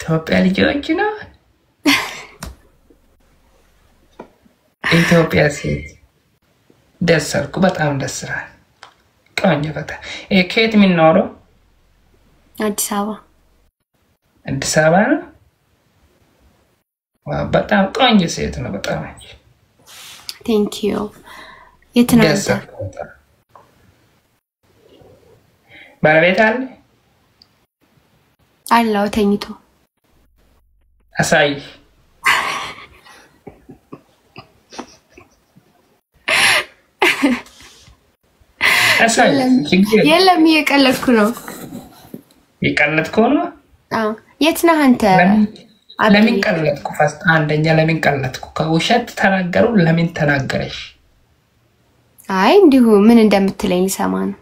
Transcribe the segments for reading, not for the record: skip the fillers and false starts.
ኢትዮጵያ ልጆች ነው ኢትዮጵያ ሴት ደሰርኩ በጣም ደስራል ቆንጆ ፈታ ከየት የሚኖረው አዲስ አበባ ነው በጣም ቆንጆ ሴት ነው በጣም Thank you የትናንተ ባለቤት አለው ተኝቶ አሳይ የለም እየቀለድኩ ነው አዎ የት ነህ አንተ ለምን ቀለድኩ ፈስት አንደኛ ለምን ቀለድኩ ከውሸት ተናገሩ ለምን ተናገረሽ አይ እንዲሁ ምን እንደምትለኝ ልሰማ ነው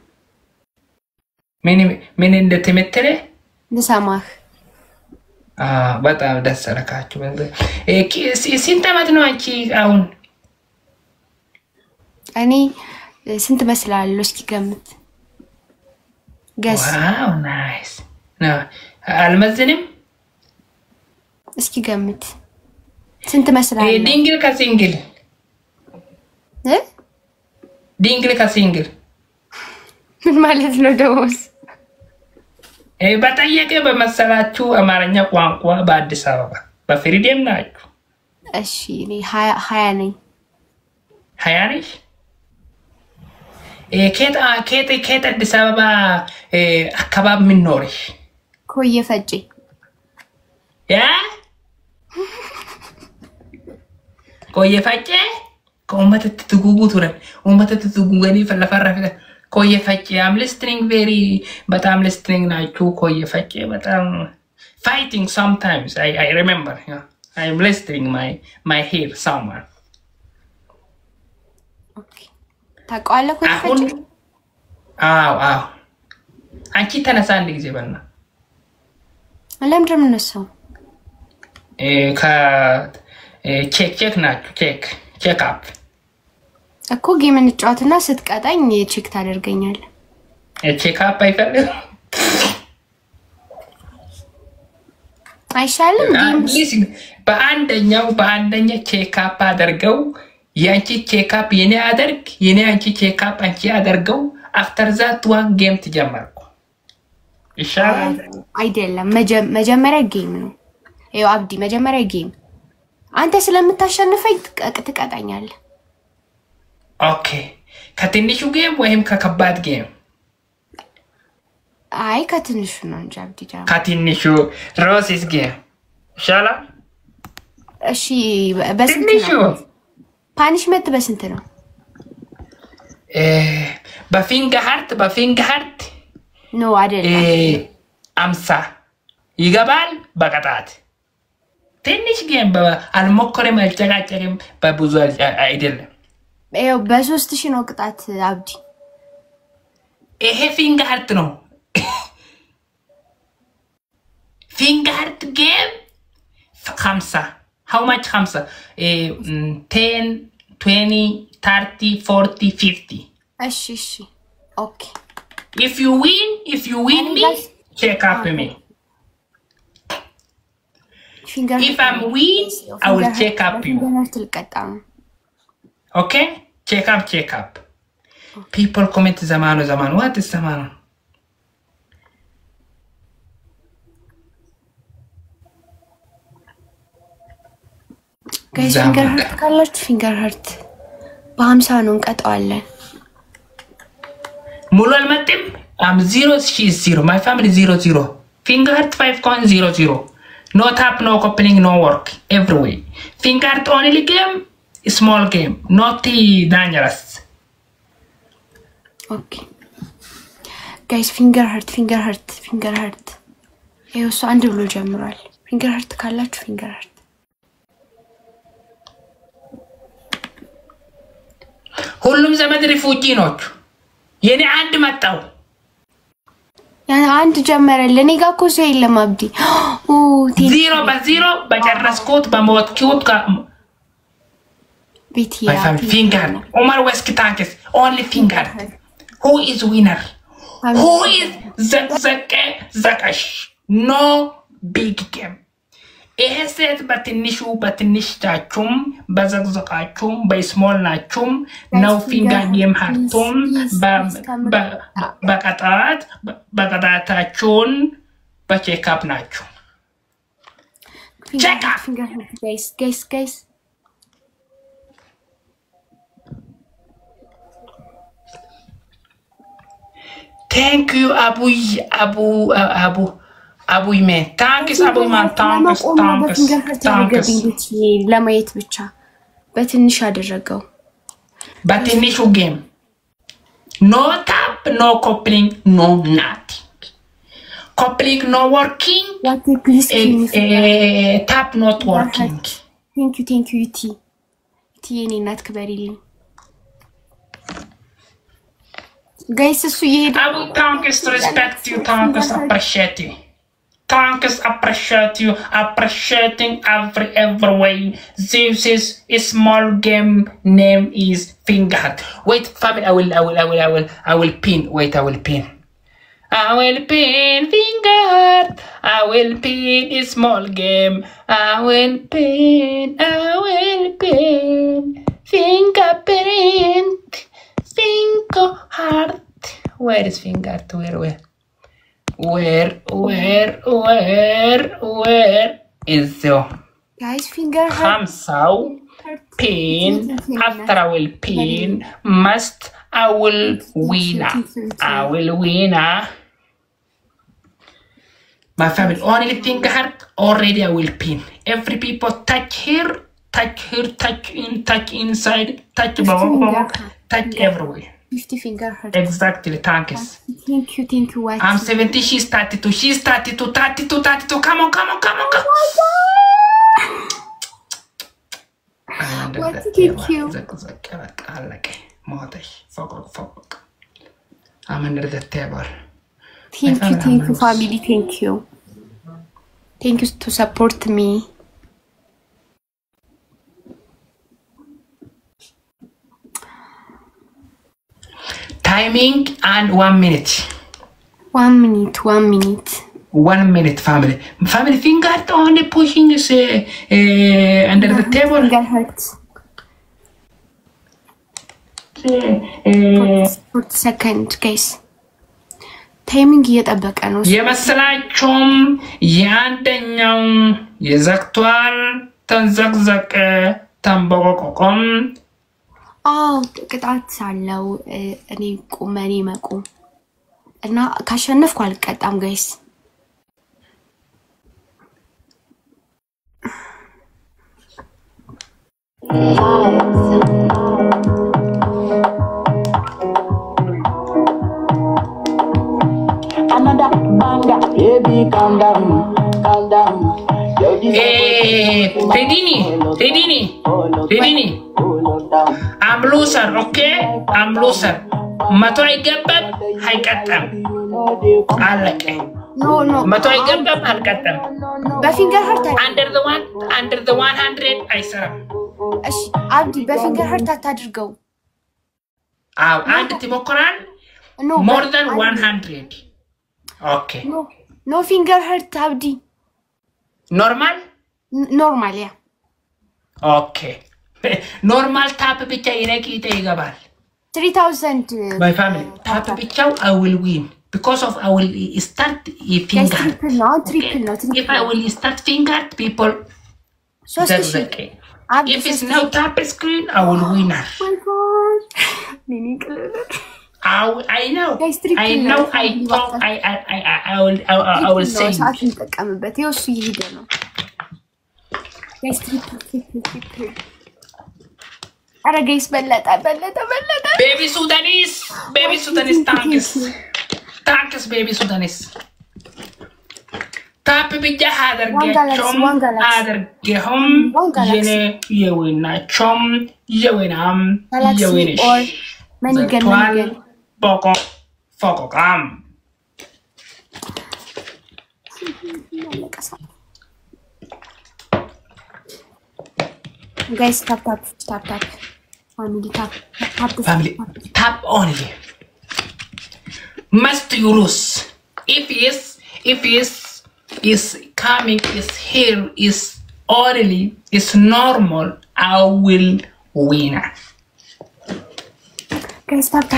ምን እንደምትመትለኝ ልሰማህ በጣም ደስ አለካችሁ ስንት ዓመት ነው አንቺ አሁን እኔ ስንት መስላለሁ እስኪ ገምት ገስ ዋው ናይስ አልመዝንም እስኪ ገምት ስንት መስላለሁ ዲንግል ከሲንግል ምን ማለት ነው ደውስ በጠየቀ በመሰላችሁ አማርኛ ቋንቋ በአዲስ አበባ በፍሪዴም ናችሁ እሺ እኔ 20 ነኝ 20 ነሽ ከየት አዲስ አበባ አካባቢ ምን ኖርሽ ኮየ ፈጬ ኮየ ፈጬ ከኡመት ትጉጉት ወረ ኡመት ትጉጉኒ ፈለፈረፈ ኮየ ፈጬ I'm listening very but I'm listening ናችሁ ኮየ ፈጬ በጣም fighting sometimes I remember I'm listening my hair somewhere okay ታቋለ ኮየ ፈጬ አዎ አንቺ ተነሳ አንድ ጊዜ በልና ለምንድን ነው ቼክ ናችሁ ቼክ አፕ እኮ ጌም እንጫወትና ስትቀጣኝ ቼክ ታደርገኛለህ ቼክ አፕ አይፈልም አይሻልም ጌም በአንደኛ ቼክ አፕ አድርገው ያንቺ ቼክ አፕ የኔ አንቺ ቼክ አፕ አንቺ አድርገው after that one game ተጀመርኩ ይሻላል አይደለም መጀመሪያ ጌም ነው ይኸው አብዲ መጀመሪያ ጌም አንተ ስለምታሸንፈኝ ትቀጣኛለህ ኦኬ ከትንሹ ጌም ወይም ከከባድ ጌም አይ ከትንሹ ነው እንጂ አብዲ ጃም ከትንሹ ሮሲስ ጌም ይሻላል እሺ በስንት ነው ፓኒሽመንት በስንት ነው በፊንገር ሃርት ኖ አይደለም 50 ይገባል በቀጣት ትንሽ ጌም አልሞከረም አልጨቃጨቅም በብዙ አይደለም ይኸው በ3000 ነው ቅጣት አብዲ ይሄ ፊንገር ሃርት ነው ፊንገር ሃርት ጌም 50 how much 50 10 20 30 40 50 እሺ ኦኬ if you win me check up me if I'm win I will check up you okay check up people comment zaman what is zaman guys finger heart በ50 ነው እንቀጣዋለን ሙሉ አልመጣም I'm 0 she's 0 my family 0 finger heart 5.00 no tap no opening no work everywhere finger heart only game small game not dangerous okay guys finger heart ይኸው እሱ አንድ ብሎ ጀምሯል finger heart ካላችሁ finger heart ሁሉም ዘመድ ሪፉጂ ነው የኔ አንድ መጣው አንድ ጀመረልኝ እኔ ጋር እኮ ሰው የለም አብዲ ዜሮ በጨረስኩት በሞትኩት ቤትያ finger ኦማር ወስክ ታንክስ only finger who is winner who is zakash no big game ይሄ ሴት በትንሽ ታቹም በዘቅዘቃቹም በስሞል ናቹም ነው ፊንገር ጌም ሃርቱም በቀጣታችሁን በቼክአፕ ናችሁ check up guys thank you abu man thanks abu man thanks ለማየት ብቻ በትንሽ አደረገው በትንሹ ጌም no tap no coupling no nothing coupling no working tap not working thank you T not kbariling guys so you abu thanks respect you thanks appreciate you appreciating every way this is a small game name is finger wait family I will pin wait I will pin finger I will pin a small game I will pin fingerprint finger heart where is finger to where is the guys finger Hamsaw pin after I will pin must I will win my family only finger heart already I will pin every people touch here touch inside touch touch everywhere 50 finger heart exactly thanks thank you what I'm 70 she's 32 come on what thank you I'm under the table thank you family thank you to support me timing and 1 minute 1 minute 1 minute family finger only pushing is under the table finger hurts 40 seconds guys timing እየጠበቀ ነው የመሰላችሁም ያንደኛው የዘክቷል ተንዘቅዘቀ ተንበቆቆም ቅጣት ሳለው እኔ ቁመኔ መቆም እና ካሸነፍኩ አልቀጣም ጋይስ another banga baby calm down Redini I'm loser okay I'm loser mato አይገባም አይቀጣም አለቀ no mato አይገባም አልቀጣም በፊንገር ሃርት under the 100 አይሰራም እሺ አብዲ በፊንገር ሃርት አታድርገው አንድ ትሞክራል more than 100 okay no finger hurt abdi normal yeah okay normal tap ብቻ ይረቂት ይገባል 3000 my family tap ብቻው I will win because of I will start finger triple no if I will start finger people that's okay if it's now tap screen I will win oh my god I know I will say ተጠቀምበት ይወሱ ይሄደ ነው guys triple አረ guys በለጠ baby Sudanese thanks baby Sudanese tap ብቻ አድርገውም የኔ የወይናቸውም የወይናም የወይንሽ መንገን Poco cam. Guys, tap. Family tap. Family tap only. Must you lose? If is coming is here is orderly is normal I will win guys tap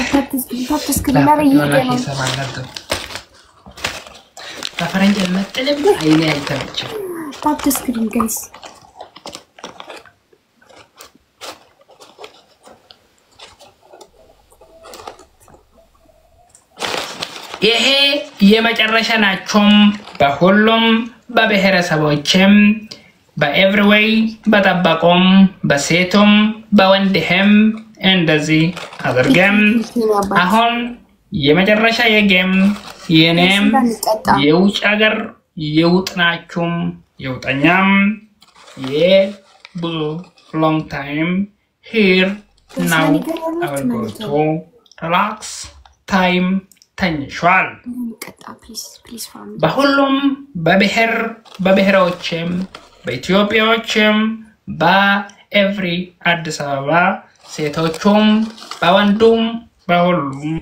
screen ላይ والله سمعنا تفرنج المطلب عيني አይተመች tap the screen guys ይሄ የመጨረሻ ናቸው በሁሉም በብሔረሰቦችም በኤቭሪዌይ በጠባቆም በሴቶም በወንድህም እንደዚህ አድርገም አሁን የመጨረሻ የጌም የኔም የውጭ ሀገር የውጥናችሁም የውጠኛም የብዙ long time here now I will go to relax time ተኝሿል በሁሉም በብሔሮችም በኢትዮጵያዎችም በኤቭሪ አዲስ አበባ ሴቶቹም በወንዱም በሁሉም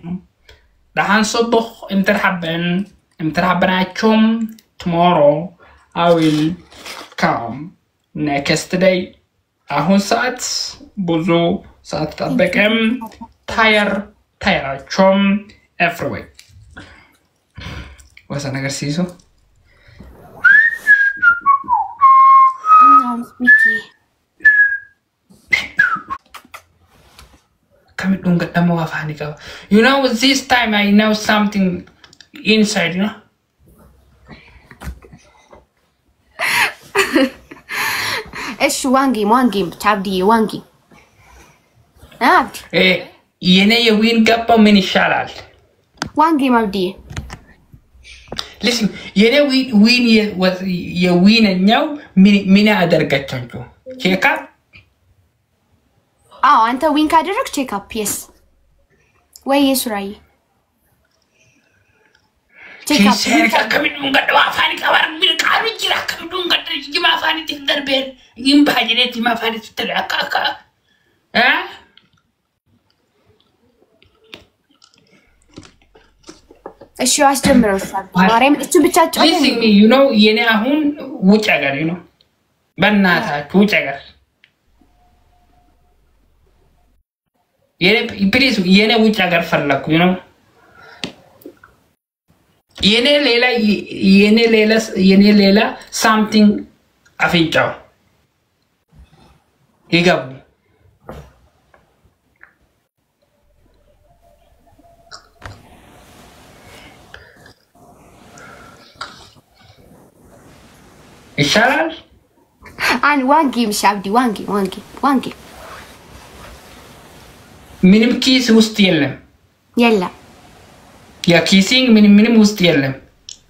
ለሃንሶብህ እምትርሐበናችሁም tomorrow I will come next day አሁን ሰዓት ብዙ ሰዓት ጠበቀም ታየራችሁም everywhere what's that ነገር ሲይዙ come don't get them off Hanika you know this time I know something inside you know ايش one game تعبدي one game የኔ የዊን ገባው ምን ይሻላል one game abdi listen የኔ ዊን የዊንኛው ምን ያደርጋቻችሁ ቼክ አፕ አንተ ዊን ካደረክ ቼክ አፕ yes ወይ የሱራይ ቼክ አፕ ቼክ ከምን ጋር ዋፋኒ ካባር ምን ቃሉ ይራ ከምን ጋር ይማፋኒ ትደርበን ይምባጅነት ይማፋኒ ትተላካካ እሺ አስጀምረውሻል ማርያም እቺ ብቻ ጫው listen me you know የኔ አሁን ውጭ ሀገር you know በእናታችሁ ውጭ ሀገር please የኔ ውጭ ሀገር ፈለኩ you know የኔ ሌላ something አፍንጫው ይገቡ ይሻላል and one game ሻብዲ one game ምንም ኪስ ውስጥ የለም የለም ያ ኪሲንግ ምንም ውስጥ የለም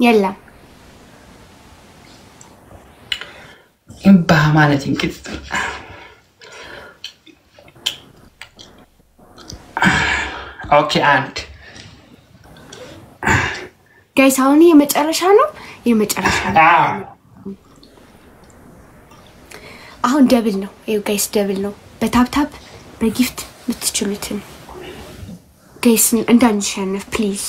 የለም እንባ ማለት እንግዲህ ኦኬ አንድ ጋይስ አሁን የመጨረሻ ነው አሁን ደብል ነው ይው ጋይስ ደብል ነው በታፕታፕ በጊፍት ምትችሉትን ጋይስ እንዳንሸነፍ ፕሊዝ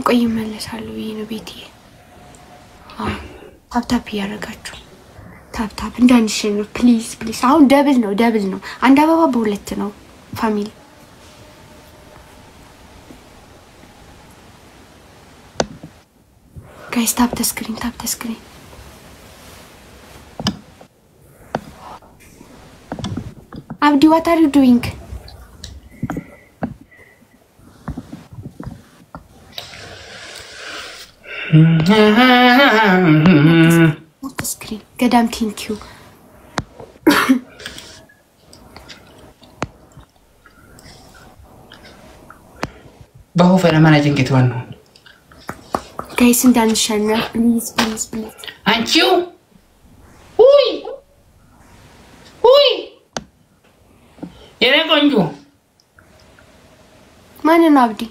ቆይ መለሳለሁ ይሄን ቤቴ ታፕታፕ ያረጋችሁ ታፕታፕ እንዳንሸነፍ ፕሊዝ አሁን ደብል ነው አንድ አበባ በሁለት ነው ፋሚሊ guys tap the screen Abdi what are you doing tap the screen gadam thank you ባሁ ፈለማና ጅንከት ወን ነው guys እንዳንሸነፍ please አንቺው ውይ የኔ ቆንጆ ማን ነው አብዲ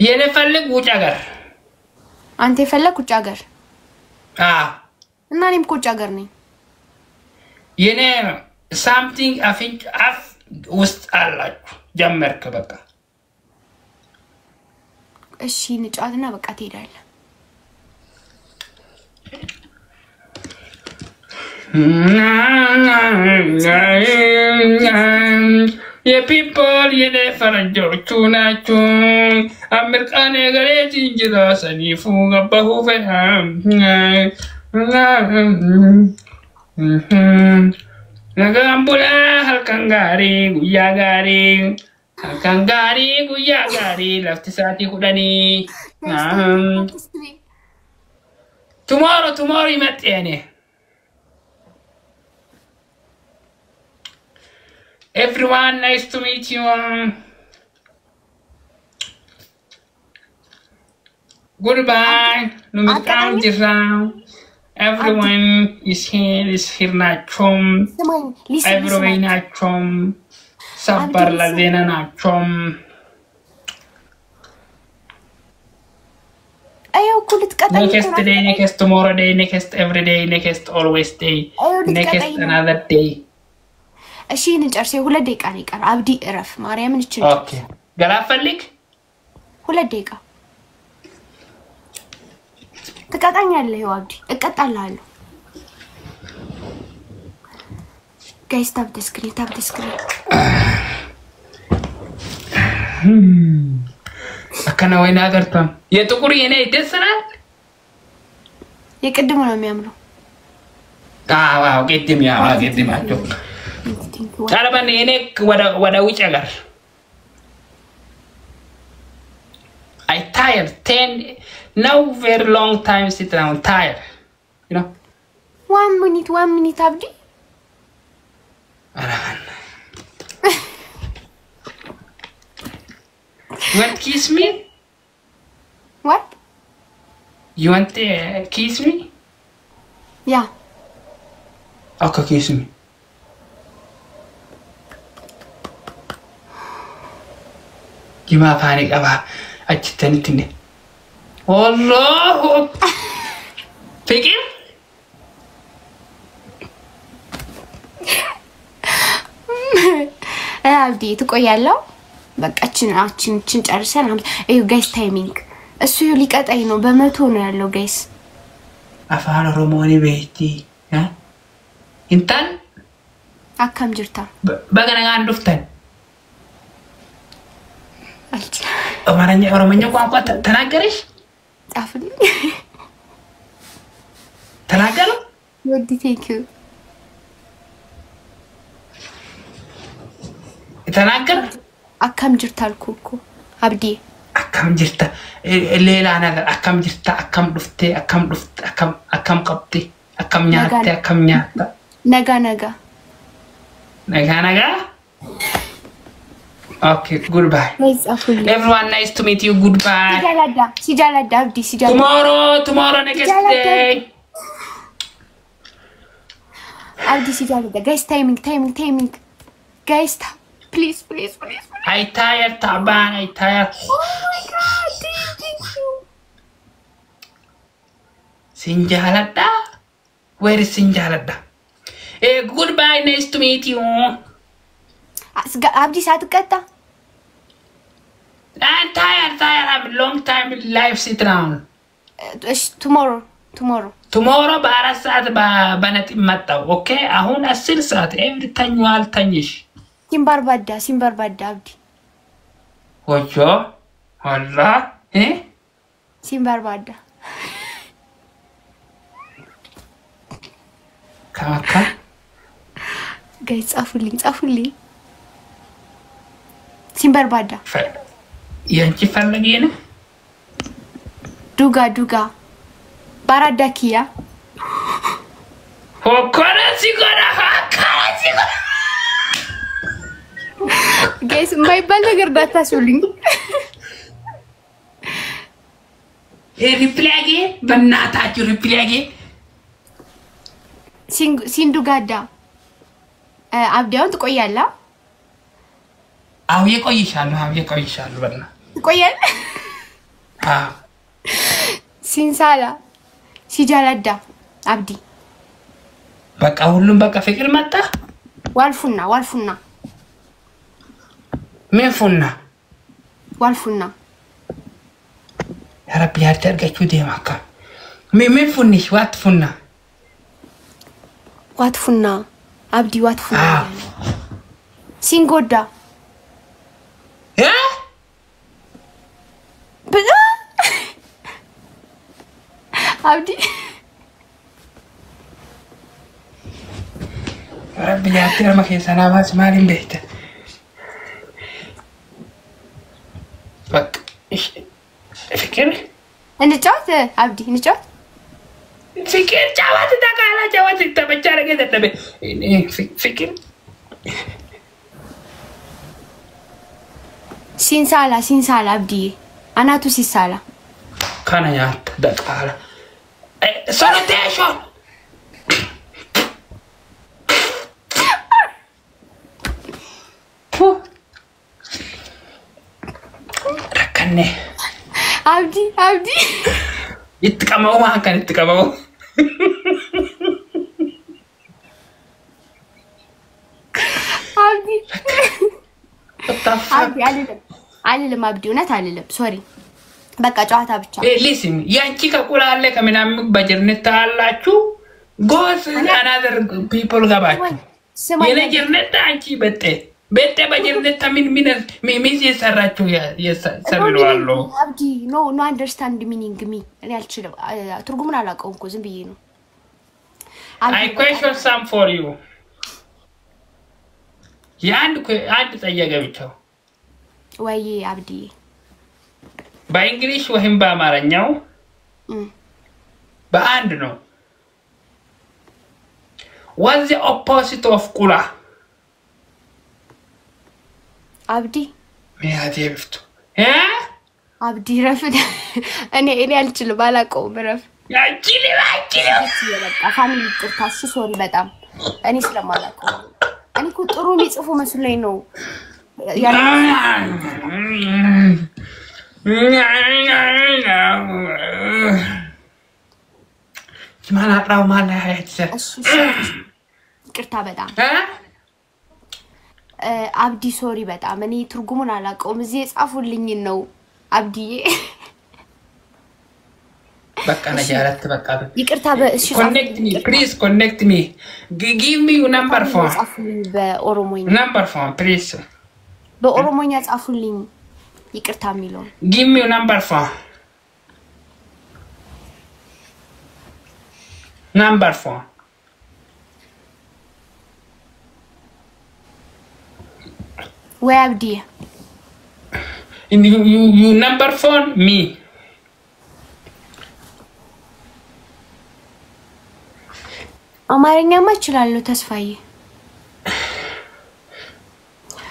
የኔ ፈልግ ውጭ ሀገር አንተ የፈለክ ውጭ ሀገር እና እኔም ውጭ ሀገር ነኝ የኔ something አፍንጭ አፍ ውስጥ አላችሁ ጀመርክ በቃ እሺ ንጫትና በቃ ትሄዳለህ የፒፕል የፈረንጆቹ ናቸው አሜሪካን የገሬት እንጅራ ሰኒፉ ገባሁ ፈሃም ነጋምቡላ halkangari guya gari lafti saati kudani tomorrow imattene everyone nice to meet you goodbye numikam jirang everyone is here nachom everyone nachom sabar la zena nachom ayo kulit katay next day next tomorrow day next every day next always day next another day እሺ እንጨርስ ሁለት ደቂቃ ነው ይቀር አብዲ እረፍ ማርያምን እቺ ኦኬ ገላፈልክ ሁለት ደቂቃ ተቃጣኛለህ ይው አብዲ እቀጣላለሁ ጋይስ ታፕ ስክሪን አከና ወይና አገርታም የጥቁር የኔ ደስናል የቅድሙ ነው የሚያምረው አዎ ገድማቸው ታረባን የኔ ወደ ውጭ አገር I tired 10 now very long time sit down tired you know 1 minute abdi Arahan you want to kiss me what you want to kiss me yeah okay kiss me Gima panik apa ajitan ini Wallahu Fikir አብዲ ትቆያለህ በቃችን ጨርሰን እዩ ጋይስ ታይሚንግ እሱ ሊቀጣይ ነው በመቶ ነው ያለው ጋይስ አፋን ኦሮሞኒ ቤቲ እንታን አካም ጅርታ በገና አንዱፍተን አልቻ ኦሮሞኛ ቋንቋ ተናገረሽ ጻፍልኝ ተናገሩ ወዲ ቴንክ ዩ ተናገር አካም ጅርታ አልኩኩ አብዲ አካም ጅርታ ሌላ ነገር አካም ጅርታ አካም ዱፍቴ አካም ቀብቴ አካም ኛታ ነጋ Okay, goodbye. Everyone, nice to meet you. Goodbye. Sijalada, Abdi, Tomorrow, next day. Abdi, Sijalada. Guys, timing. Guys, please. I tired, Taban. Oh my God, thank you. Sinjalada? Where is Sinjalada? Hey, goodbye, nice to meet you. Abdi, satukata. I'm tired. I'm long time live sit down. Tomorrow በአራት ሰዓት በነጥ መጣው ኦኬ አሁን 10 ሰዓት every time ዋል ተኝሽ ሲምባርባዳ አብዲ ወጆ አላ ሲምባርባዳ ካካ ጋይ ጻፉልኝ ሲምባርባዳ ያንቺ ፈለጊ ነው ዱጋ ባራዳኪያ ኮራሲ ጋይስ ማይባል ነገር ዳታሱልኝ ሪፕላጌ በእናታችሁ ሪፕላጌ ሲንዱጋዳ አብዲያውን ትቆያላ አው የቆይሻለሁ በእና ትቆያል ሲንሳላ ሲጃላዳ አብዲ በቃ ሁሉም በቃ ፍቅር መጣ ዋልፉና ምንፉና ዋልፉና ربي هترجع شو دي مكة مين فنيش واتفنا عبدي واتفنا سينغودا عبدي ربي يعطينا مكي سنابات مالي بيته بك إيش فكر نجات عبدي نجات فكر جوات تقالا جوات تبجار كده تبي فكر سينسالا عبدي أنا تو سينسالا كان يا دقالا سوليتيشن ركني عبدي يتكموا ما كان يتكموا عبدي علم عبدي ونات علم سوري بقى جوعتها بتشا listen يانكي كقول عليك من عمك بجرنت تعالاتشو goes another people gabachu يلا جرنت أنكي بيت بجرنت من يسرعشو يسرعلو عبدي no understand meaning me أنا ألشلو ترجمنا على كونكو زنبينو I question some for you عند تيجي بيتشو ويا عبدي بإنجليش وهم بأمارنياو بأند no what's the opposite of kula عبدي ميهاتي بفتو عبدي رفض أنا ألشلو بالاكو برف يا جيلي فاميلي ترتاش سوري بدم أنا سلام عليكم أنا كنت أرومي تصفو مسؤولينه ما نقرأ ما لها يتسر كرتا بدم عبدي سوري بدم أنا ترجمون على قوم زيس أفوليني إنه عبدي بك أنا جارت بك يكرتا بس connect me please connect me give me your number phone number phone please بأورومونيا أفوليني يكرتا ميلون give me your number phone number phone where عبدي you number phone me أمارينيا ما تشلالو تسفاي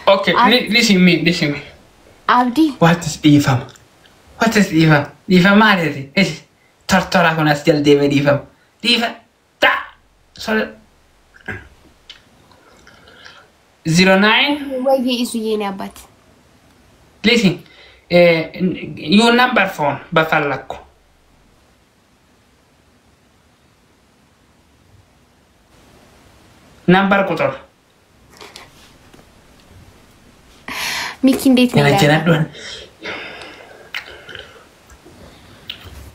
okay listen me عبدي what is إيفام إيفام ما أدري إيش ترى كنا استيل ديفيد إيفام تا sorry 09 ويجي إزويني أبات listen your number phone بفعلكم number كتر ميكين ديت أنا جنات دون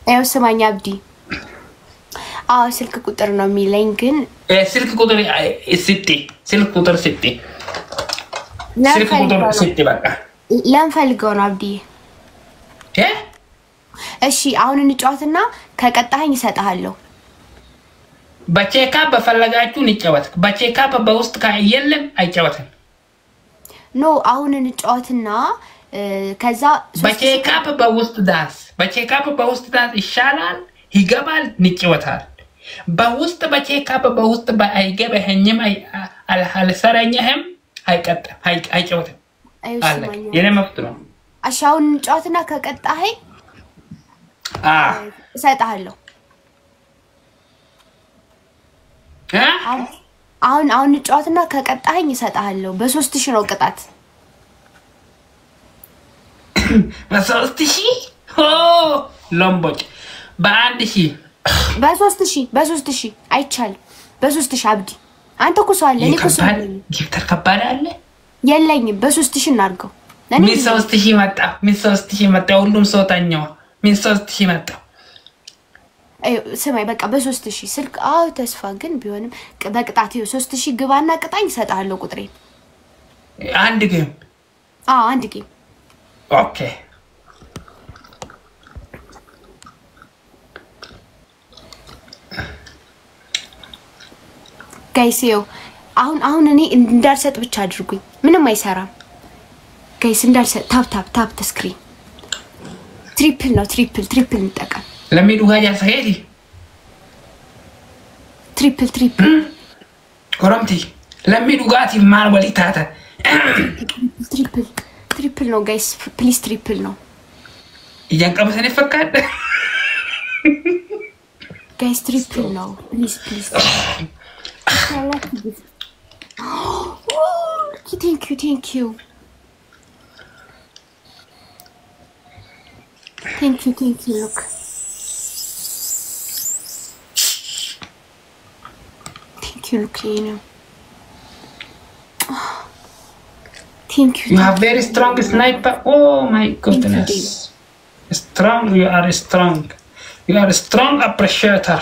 أيوة سمعني عبدي سلك كتر نامي لينكن سلك كتر ستي سلك كتر ستي سلك كتر ستي بقى لا نفلقون عبدي እሺ አሁን እንጫወትና ከቀጣኝ ይሰጣለሁ በቼካ በፈለጋችሁ እንጫወት በቼካ በውስጥ ካየለም አይጫወትም ኖ አሁን እንጫወትና ከዛ በቼካ በውስጥ ዳንስ ይሻላል ይገባል እንጫወታል በውስጥ በቼካ በውስጥ አይገበህኝም አልሰራኝም አይቀጥም አይጫወትም አለ የኔ መፍት ነው እሺ አሁን እንጫወትና ከቀጣኝ እሰጣለሁ አሁን እንጫወትና ከቀጣኝ እሰጣለሁ በ3000 ነው ቅጣት በ3000 ኦ ሎምቦጭ በ1000 በ3000 አይቻልም በ3000 አብዲ አንተ እኮ ሰው አለ እኔ እኮ ሰው አለ ጊፍተር ከባድ አለ የለኝም በ3000 እናርገው ምን 3000 መጣ ሁሉም ሰው ታኛው من 3000 መጣ سمعي بقى ب3000 سلك ተስፋ ግን ቢሆንም በቅጣት 3000 ግባና ቅጣኝ ሰጣለሁ ቁጥሬ አንድ ጌም አንድ ጌም ኦኬ ጋይስ አሁን እኔ እንዳልሰጥ ብቻ አድርጉኝ ምንም አይሰራም ጋይስ እንዳልሰጥ ታፕ ስክሪን ትሪፕል ነው ትሪፕል እንጠቀም ለሚዱ ጋር ሰሄዲ ትሪፕል ኮረምቲ ለሚዱ ጋር ማን ወሊታታ ትሪፕል ነው ጋይስ ፕሊዝ ትሪፕል ነው እያንቀበሰን ይፈካል ጋይስ ትሪፕል ነው ፕሊዝ Thank you. Look. Thank you, look, you know. Thank you. You have very strong sniper. Oh my goodness. Strong, you are strong. You are a strong appreciator.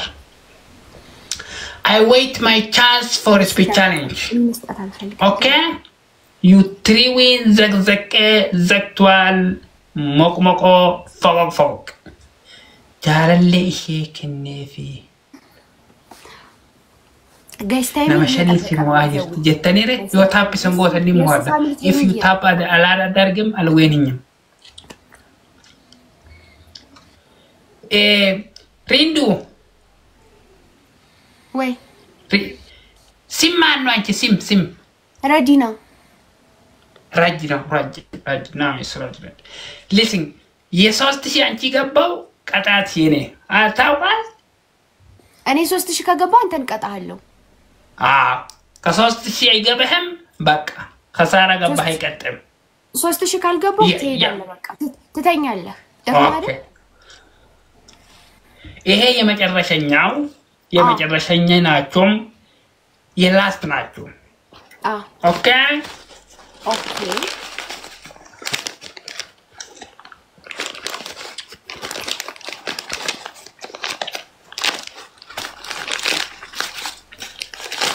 I wait my chance for a speed challenge. Okay? You 3 wins, Zaktual, Moko, Fog. Jarale Nevi. Guys, time. You tap some water anymore. If you tap at the Alara Dargam, I'll win him. Rindu. Wait. Sim man right sim. Radina. Nice. Listen, yes, hostage anti gabaw qatat yene. Atawal? Ani 3000 ከገባ አንተን ቀጣለሁ። ከ3000 አይገበህም በቃ ከሳራ ገባህ አይቀጥም። 3000 ካልገባው ትሄዳለህ በቃ ትተኛለህ። ደፋለ ይሄ የመጨረሻኛ ናቸው የላስት ናቸው ኦኬ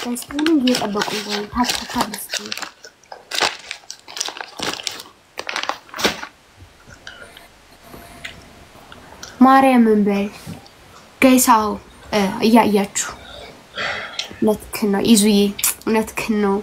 ተስፋውን እየጠበቁ ነው ታታታለስ ማርያምን በል ጋይሳው እያያችሁ ነትከ ነው ይዙዬ ነትከ ነው